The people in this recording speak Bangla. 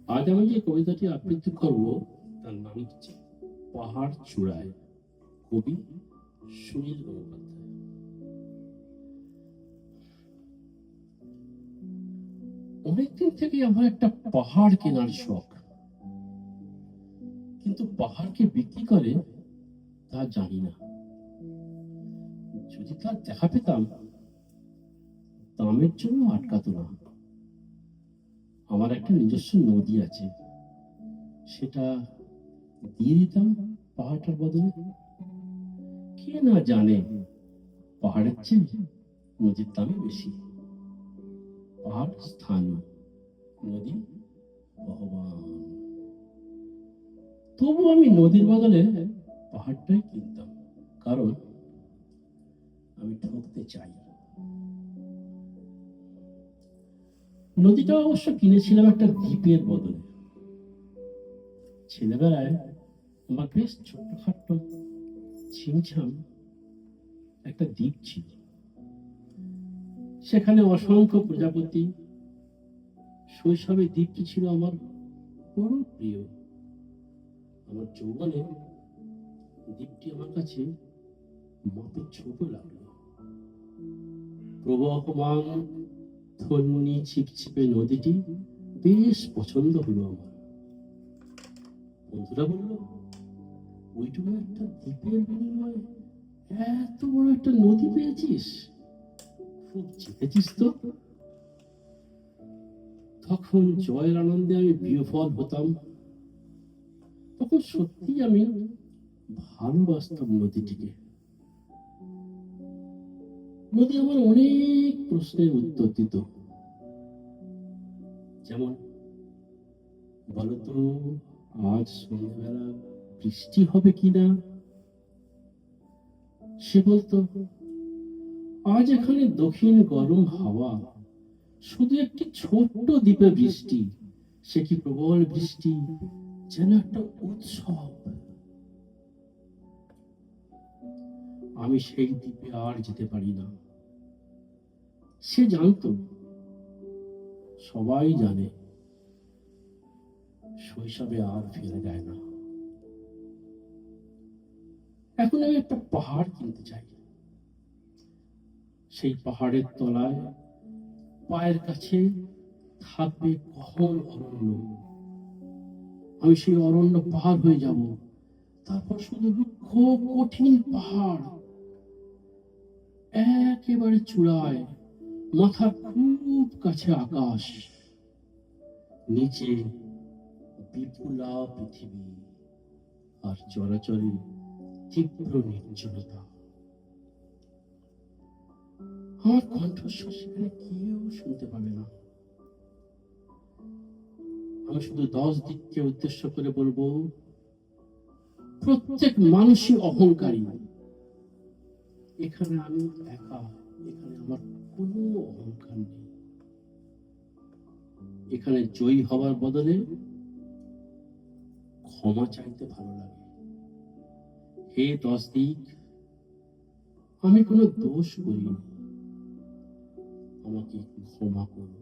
আজ আমি যে কবিতাটি আবৃত্তি করব তার নাম হচ্ছে পাহাড় চূড়ায়, কবি সুনীল গঙ্গোপাধ্যায়। অনেকদিন থেকে আমার একটা পাহাড় কেনার শখ, কিন্তু পাহাড়কে বিক্রি করে তা জানি না। যদি তার দেখা পেতাম, দামের জন্য আটকাতো না। আমার একটা নিজস্ব নদী আছে, সেটা দিয়ে দিতাম পাহাড়টার বদলে। কে না জানে পাহাড়ের চেয়ে নদীর দামই বেশি। পাহাড় স্থানীয়, নদী ভগবান। তবু আমি নদীর বদলে পাহাড়টাই কিনতাম, কারণ আমি ঠকতে চাই। নদীটা অবশ্য কিনেছিলাম একটা দ্বীপের বদলে। ছেলেবেলায় আমার বেশ ছোট্টখাট্ট ছিমছাম একটা দ্বীপ ছিল। সেখানে অসংখ্য প্রজাপতি। শৈশবে দ্বীপটি ছিল আমার বড় প্রিয়। আমার যৌবনে দ্বীপটি আমার কাছে মাপে ছোট লাগলো। প্রবহমান থন্নি ছিপছিপে নদীটি বেশ পছন্দ হলো আমার। বন্ধুরা বলল, ওইটুকু একটা দ্বীপের বিনিময়ে এত বড় একটা নদী পেয়েছিস, খুব জিতেছিস তো। তখন জয়ের আনন্দে আমি বিহ্বল হতাম। তখন সত্যি আমি ভালোবাসতাম নদীটিকে। নদী আমার অনেক প্রশ্নের উত্তর দিত। যেমন, বলতো আজ সন্ধ্যাবেলা বৃষ্টি হবে কিনা। সে বলতো, আজ এখানে দক্ষিণ গরম হাওয়া, শুধু একটি ছোট্ট দ্বীপে বৃষ্টি, সে কি প্রবল বৃষ্টি, যেন একটা উৎসব। আমি সেই দ্বীপে আর যেতে পারি না। সে জানতো, সবাই জানে, শৈশবে আর ফিরে যায় না। এখন আমি একটা পাহাড় কিনতে চাই। সেই পাহাড়ের তলায় পায়ের কাছে থাকবে গহন অরণ্য। আমি সেই অরণ্য পার হয়ে যাব। তারপর শুধু রুক্ষ কঠিন পাহাড়, একেবারে চূড়ায়, মাথার খুব কাছে আকাশ, নিচে বিপুলা পৃথিবী, আর চরাচরে তীব্র নির্জনতা। আমার কণ্ঠস্বর সেখানে কেউ শুনতে পাবে না। আমি শুধু 10 দিককে উদ্দেশ্য করে বলবো, প্রত্যেক মানুষই অহংকারী। এখানে আমি একা, এখানে আমার কোনো অহংকার নেই। এখানে জয়ী হওয়ার বদলে ক্ষমা চাইতে ভালো লাগে। হে 10 দিক, আমি কোনো দোষ করিনি, আমাকে ক্ষমা করো।